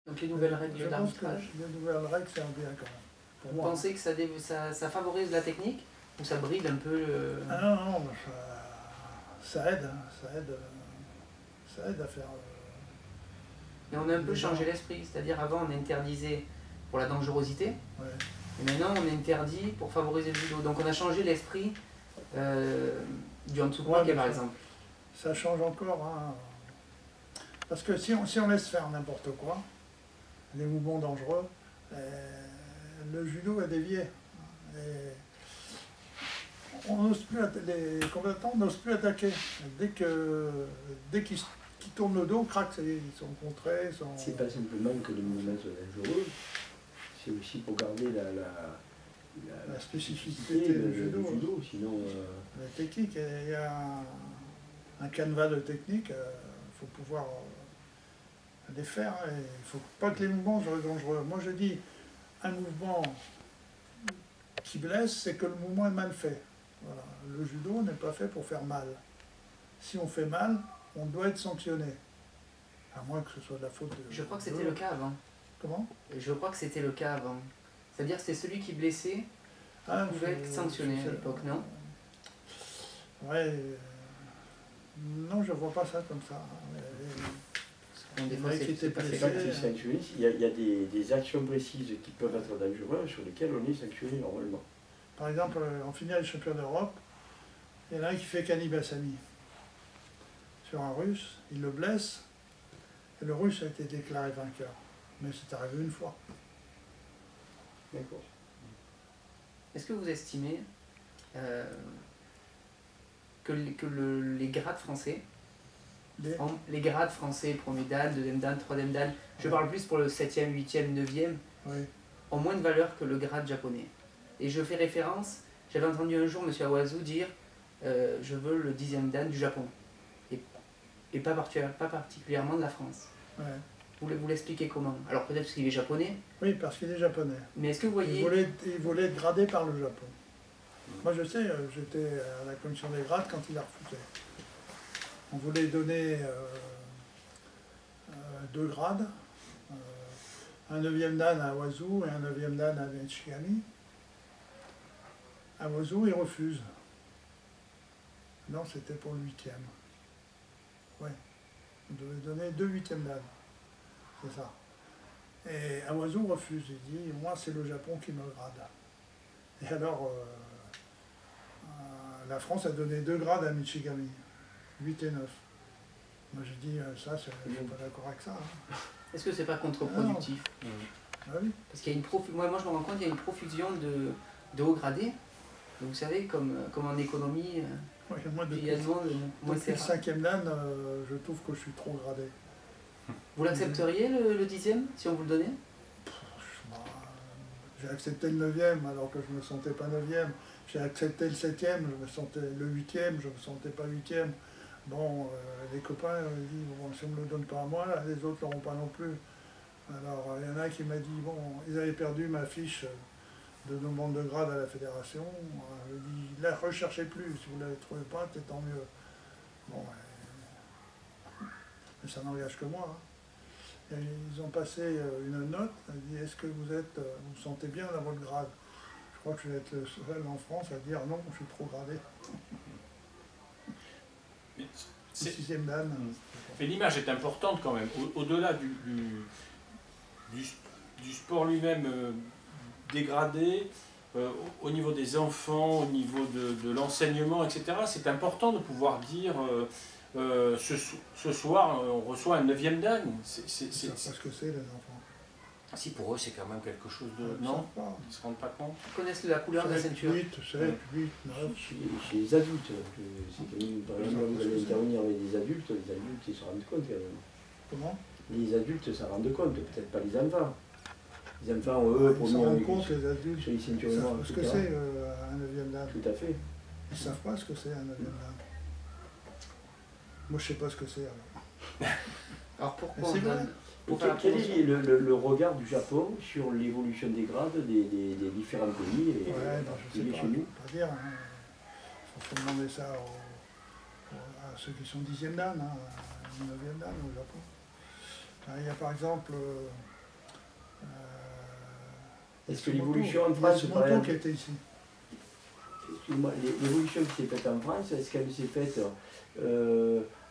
Donc les nouvelles règles d'arbitrage. Les nouvelles règles, c'est un bien quand même. Pour Vous moi. pensez que ça favorise la technique ou ça bride un peu le... Ah non, non, ça aide, hein, ça aide à faire. Mais on a un peu changé l'esprit, c'est-à-dire avant on interdisait pour la dangerosité, Ouais. et maintenant on interdit pour favoriser le judo. Donc on a changé l'esprit du Hansukwake Ouais, par exemple. Ça change encore, hein. Parce que si on laisse faire n'importe quoi, les mouvements dangereux, le judo est dévié. Et les combattants n'osent plus attaquer. Dès qu'ils tournent le dos, crac, ils sont contrés. C'est pas simplement que les mouvements soient dangereux, c'est aussi pour garder la spécificité du judo. Sinon, la technique, il y a un canevas de technique, il faut pouvoir les faire. Il ne faut pas que les mouvements soient dangereux. Moi je dis, un mouvement qui blesse, c'est que le mouvement est mal fait. Voilà. Le judo n'est pas fait pour faire mal. Si on fait mal, on doit être sanctionné. À moins que ce soit de la faute de... Je crois que c'était le cas avant. Comment? Je crois que c'était le cas avant. C'est-à-dire que c'est celui qui blessait pouvait être sanctionné à l'époque, non? Ouais. Non, je ne vois pas ça comme ça. Des fois, c'est pas fait. Quand tu es sanctionné, il y a des actions précises qui peuvent être dangereuses sur lesquelles on est sanctionné normalement. Par exemple, en finale des champions d'Europe, il y en a un qui fait Kani Bassami sur un Russe, il le blesse, et le Russe a été déclaré vainqueur. Mais c'est arrivé une fois. D'accord. Est-ce que vous estimez que les grades français, les grades français, premier dan, deuxième dan, troisième dan, je parle plus pour le 7e, 8e, 9e, oui, ont moins de valeur que le grade japonais? Et je fais référence, j'avais entendu un jour M. Awazu dire je veux le 10e dan du Japon, et pas particulièrement de la France. ouais. Vous l'expliquez comment? Alors peut-être parce qu'il est japonais. Oui, parce qu'il est japonais. Mais est-ce que vous voyez... Il voulait être gradé par le Japon. Moi je sais, j'étais à la commission des grades quand il a refusé. On voulait donner 2 grades, un 9e dan à Awazu et un 9e dan à Michigami. Awazu, il refuse. Non, c'était pour le 8e. Ouais, on devait donner 2 8e dan. C'est ça. Et Awazu refuse, il dit, moi c'est le Japon qui me grade. Et alors, la France a donné 2 grades à Michigami, 8 et 9. Moi je dis, ça, je ne suis pas d'accord avec ça. Hein. Est-ce que c'est pas contre-productif? Ah oui. Parce qu'il y a moi je me rends compte qu'il y a une profusion de hauts gradés. Donc, vous savez, comme en économie, Ouais, moi, depuis le le 5e dan, je trouve que je suis trop gradé. Vous l'accepteriez le 10e, si on vous le donnait? J'ai accepté le 9e alors que je ne me sentais pas 9e. J'ai accepté le 7e, je me sentais le 8e, je ne me sentais pas 8e. Bon, les copains disent, bon, si on ne me le donne pas à moi, les autres ne l'auront pas non plus. Alors, il y en a un qui m'a dit, bon, ils avaient perdu ma fiche de demande de grade à la fédération. Je lui ai dit, la recherchez plus, si vous ne la trouvez pas, c'est tant mieux. Bon, mais ça n'engage que moi. Hein. Et ils ont passé une note, ils dit, est-ce que vous vous sentez bien dans votre grade? Je crois que je vais être le seul en France à dire non, je suis trop gradé. Le 6e dan. Mais l'image est importante quand même, au-delà du sport lui-même dégradé, au niveau des enfants, au niveau de l'enseignement, etc. C'est important de pouvoir dire ce soir on reçoit un 9e dan. C'est pas ce que c'est les enfants. Si pour eux c'est quand même quelque chose de... Ils non, ne ils ne se rendent pas compte. Ils connaissent la couleur de la ceinture. 8, 7, 8, 9. Chez les adultes, c'est quand même, par exemple, vous allez intervenir avec des adultes, les adultes ils se rendent compte quand même. Comment? Les adultes se rendent compte, peut-être pas les enfants. Les enfants, eux, ils se rendent compte, les adultes, sur les ceintures ils noires, savent ce que c'est un 9e dan. Tout à fait. Ils ne savent pas ce que c'est un 9e dan. Moi je ne sais pas ce que c'est alors. Alors pourquoi c'est vrai. Quel est le regard du Japon sur l'évolution des grades des différents pays et je sais pas, chez nous? Pas dire. Hein. Il faut demander ça à ceux qui sont 10e dan, hein, 9e dan au Japon. Il y a par exemple Est-ce que Yasumoto, l'évolution en il y a France, Yasumoto par exemple, qui était ici. excuse-moi, l'évolution qui s'est faite en France, est-ce qu'elle s'est faite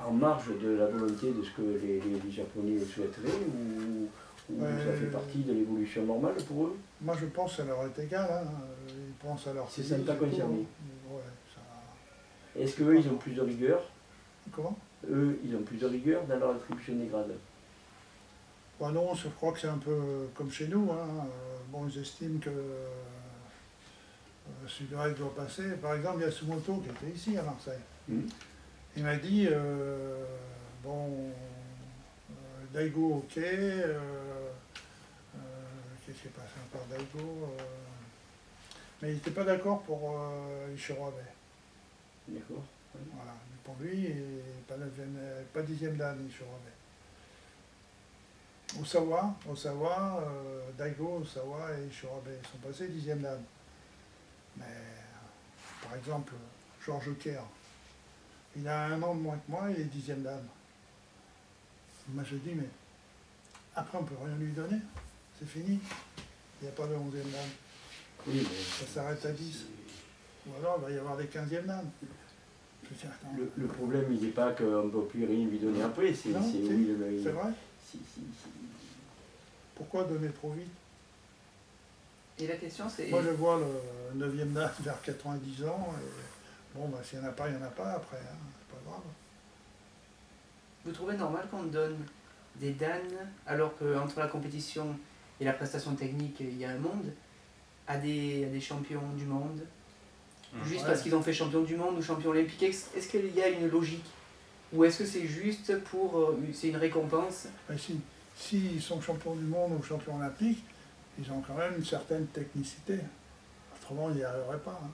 en marge de la volonté de ce que les Japonais souhaiteraient ou ça fait partie de l'évolution normale pour eux? Moi je pense que ça leur est égal, hein. Ils pensent à leur C'est pays, ça pas tout. concerné. Ouais, ça... Est-ce qu'eux, ils ont plus de rigueur? Comment? Eux, ils ont plus de rigueur dans leur attribution des grades? Bah non, je crois que c'est un peu comme chez nous, hein. Bon, ils estiment que celui-là il doit passer. Par exemple, Yasumoto qui était ici à Marseille. Il m'a dit, Daigo ok, qu'est-ce qui est passé par Daigo mais il n'était pas d'accord pour Ishiro Abe. D'accord. Voilà. Pour lui, pas 10e dan Ishiro Abe. Osawa, Daigo, Osawa et Ishiro Abe sont passés 10e dan. Mais par exemple, Georges Kerr, il a 1 an de moins que moi, il est 10e dan. Moi je dis, mais après on ne peut rien lui donner, c'est fini. Il n'y a pas de 11e dan. Oui, mais Ça s'arrête à 10. Ou alors il va y avoir des 15e dan. Je dis, attends. le problème, il n'est pas qu'on ne peut plus rien lui donner après, c'est Non, oui, le... C'est vrai. Si. Pourquoi donner trop vite? Et la question c'est... Moi je vois le 9e dan vers 90 ans, et bon, bah, s'il n'y en a pas, il n'y en a pas après, hein. C'est pas grave. Vous trouvez normal qu'on donne des dan alors qu'entre la compétition et la prestation technique, il y a un monde, à des champions du monde, juste Ouais. parce qu'ils ont fait champion du monde ou champion olympique? Est-ce qu'il y a une logique? Ou est-ce que c'est juste pour... c'est une récompense? Mais s'ils sont champions du monde ou champions olympiques, ils ont quand même une certaine technicité. Autrement, ils n'y arriveraient pas. Hein.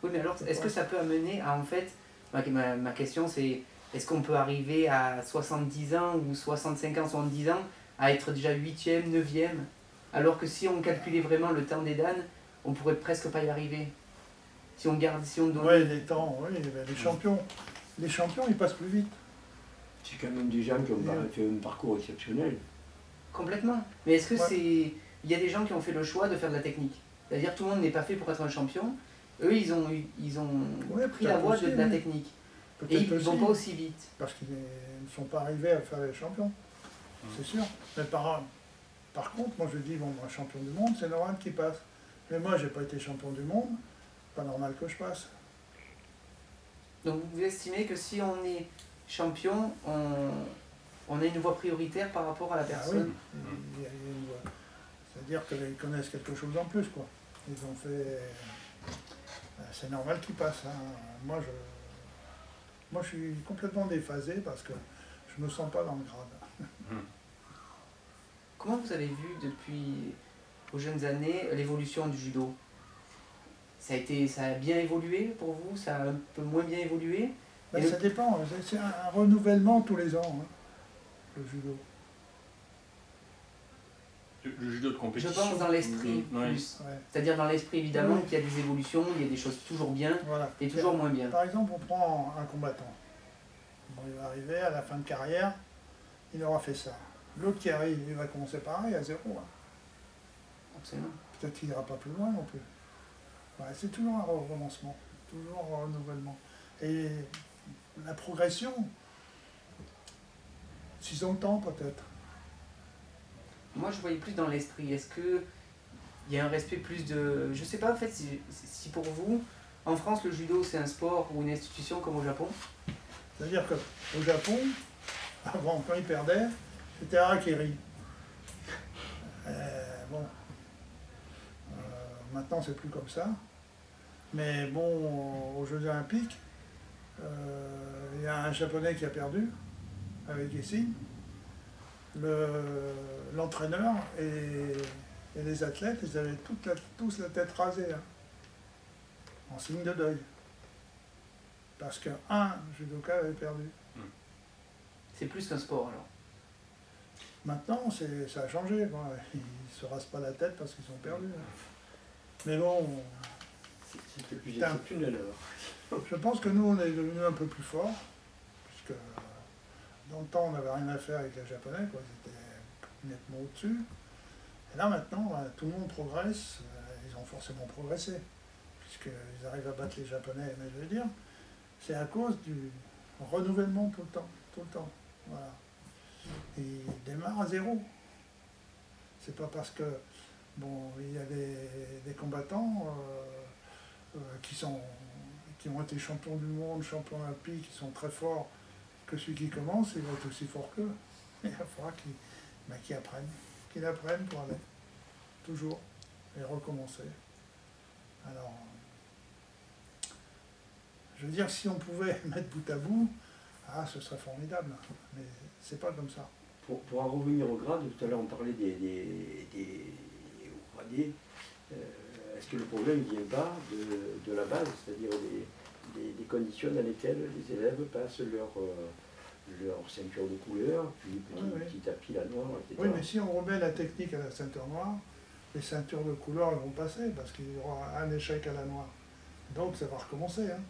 Oui, mais alors, est-ce que ça peut amener à, en fait... Ma question, c'est... Est-ce qu'on peut arriver à 70 ans ou 65 ans, 70 ans, à être déjà 8e, 9e, alors que si on calculait vraiment le temps des dan, on pourrait presque pas y arriver. Si on donne... Oui, les temps, oui, les champions, ils passent plus vite. C'est quand même des gens qui ont fait un parcours exceptionnel. Complètement. Mais est-ce que Ouais. c'est... Il y a des gens qui ont fait le choix de faire de la technique. C'est-à-dire tout le monde n'est pas fait pour être un champion. Eux, ils ont Ouais, pris la voie de aussi, la oui. technique. Et Peut-être ils ne vont aussi, pas aussi vite. parce qu'ils ne sont pas arrivés à faire les champions, c'est sûr. Mais par contre, moi je dis, bon, moi, champion du monde, c'est normal qu'il passe. Mais moi, j'ai pas été champion du monde, pas normal que je passe. Donc vous estimez que si on est champion, on a une voie prioritaire par rapport à la Ah oui, personne? il y a une voie. C'est-à-dire qu'ils connaissent quelque chose en plus, quoi. Ils ont fait... C'est normal qu'ils passent. Hein. Moi, je suis complètement déphasé parce que je me sens pas dans le grade. Comment vous avez vu depuis vos jeunes années l'évolution du judo? Ça a bien évolué pour vous? Ça a un peu moins bien évolué? Ben, Et ça dépend, c'est un renouvellement tous les ans, hein, le judo. Le judo de Je compétition. pense dans l'esprit Ouais. plus. Ouais. C'est-à-dire dans l'esprit évidemment Oui. qu'il y a des évolutions, il y a des choses toujours bien Voilà. et toujours moins bien. Par exemple, on prend un combattant. Bon, il va arriver à la fin de carrière, il aura fait ça. L'autre qui arrive, il va commencer pareil, à 0. Hein. Absolument. Peut-être qu'il n'ira pas plus loin non plus. Ouais, c'est toujours un recommencement, toujours un renouvellement. Et la progression, s'ils ont le temps peut-être. Moi je voyais plus dans l'esprit. Est-ce que il y a un respect plus de... Je sais pas en fait si pour vous, en France le judo c'est un sport ou une institution comme au Japon? C'est-à-dire qu'au Japon, avant, quand ils perdaient, c'était harakiri. Bon, maintenant c'est plus comme ça. Mais bon, aux Jeux Olympiques, il y a un Japonais qui a perdu avec Gessin. L'entraîneur et les athlètes, ils avaient tous la tête rasée, hein, en signe de deuil. Parce qu'un judoka avait perdu. C'est plus qu'un sport alors. Maintenant, ça a changé. Bon, ils ne se rasent pas la tête parce qu'ils ont perdu. Mais bon, C'était plus exceptionnel alors. je pense que nous, on est devenus un peu plus forts. Puisque dans le temps, on n'avait rien à faire avec les Japonais, quoi. Ils étaient nettement au-dessus. Et là maintenant, tout le monde progresse, ils ont forcément progressé, puisqu'ils arrivent à battre les Japonais, mais je veux dire, c'est à cause du renouvellement tout le temps. Voilà. Et ils démarrent à zéro. C'est pas parce que, bon, il y a des combattants qui ont été champions du monde, champions olympiques, qui sont très forts, que celui qui commence, il va être aussi fort qu'eux. Il va falloir qu'ils apprennent pour aller, toujours, et recommencer. Alors, je veux dire, si on pouvait mettre bout à bout, ce serait formidable, mais c'est pas comme ça. Pour en revenir au grade, tout à l'heure on parlait des gradiers. Est-ce que le problème ne vient pas de la base, c'est-à-dire des conditions dans lesquelles les élèves passent leur ceinture de couleur, puis petit à petit la noire, etc. Oui, mais si on remet la technique à la ceinture noire, les ceintures de couleur elles vont passer, parce qu'il y aura un échec à la noire. Donc ça va recommencer. Hein.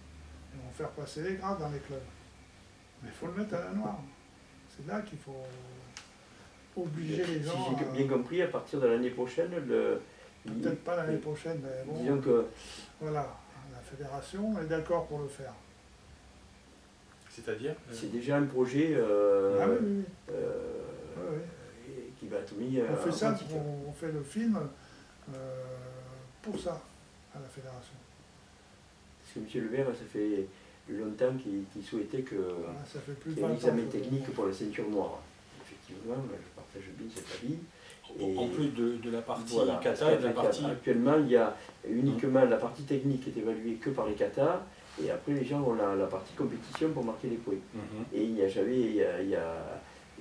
Ils vont faire passer les grades dans les clubs. Mais il faut le mettre à la noire. C'est là qu'il faut obliger les gens. Si j'ai bien compris, à partir de l'année prochaine, peut-être pas l'année prochaine, mais bon. Disons que. Voilà, la fédération est d'accord pour le faire. C'est-à-dire C'est déjà un projet oui. qui va être mis on fait ça, pratique. on fait le film pour ça, à la fédération. Parce que M. Le Maire, ça fait longtemps qu'il souhaitait que ça fait plus qu'il y de ait un 20 ans. examen technique pour la ceinture noire. Effectivement, je partage bien cet avis. En plus de la partie Voilà, kata et de la partie... Actuellement, il y a uniquement la partie technique qui est évaluée que par les katas, et après les gens ont la partie compétition pour marquer les points. Et il y a jamais,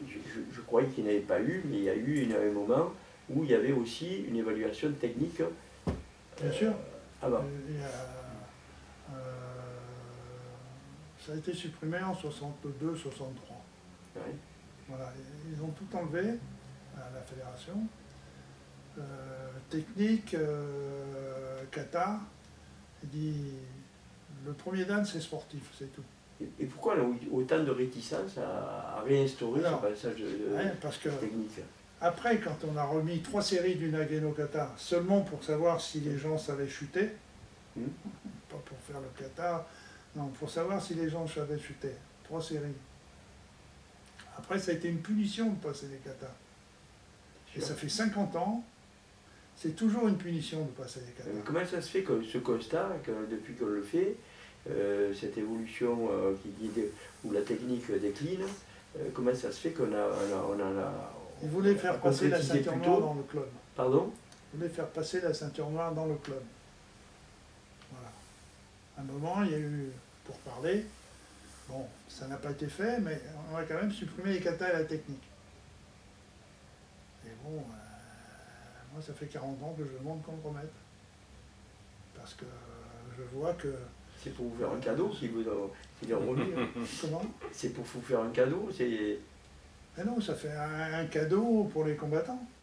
je croyais qu'il n'y en avait pas eu, mais il y a eu un moment où il y avait aussi une évaluation technique. Bien sûr. Avant. Ça a été supprimé en 62-63. Ouais. Voilà, ils ont tout enlevé à la fédération. Technique, kata, il dit le premier dan c'est sportif, c'est tout. Et pourquoi on a autant de réticence à réinstaurer ce passage parce que technique? Après, quand on a remis 3 séries du Nageno kata, seulement pour savoir si les gens savaient chuter, pas pour faire le kata, non, pour savoir si les gens savaient chuter, 3 séries. Après, ça a été une punition de passer les katas. Et ça fait 50 ans, c'est toujours une punition de passer les katas. Comment ça se fait que ce constat, que depuis qu'on le fait, cette évolution où la technique décline, comment ça se fait qu'on a Ils voulaient faire passer la ceinture noire dans le club. Pardon? Ils voulaient faire passer la ceinture noire dans le club. Voilà. À un moment, il y a eu, pour parler, bon, ça n'a pas été fait, mais on a quand même supprimé les katas et la technique. Et bon, moi ça fait 40 ans que je demande qu'on le remette. Parce que je vois que... C'est pour vous faire un cadeau si vous est remis. Comment? C'est pour vous faire un cadeau, c'est... Mais non, ça fait un cadeau pour les combattants.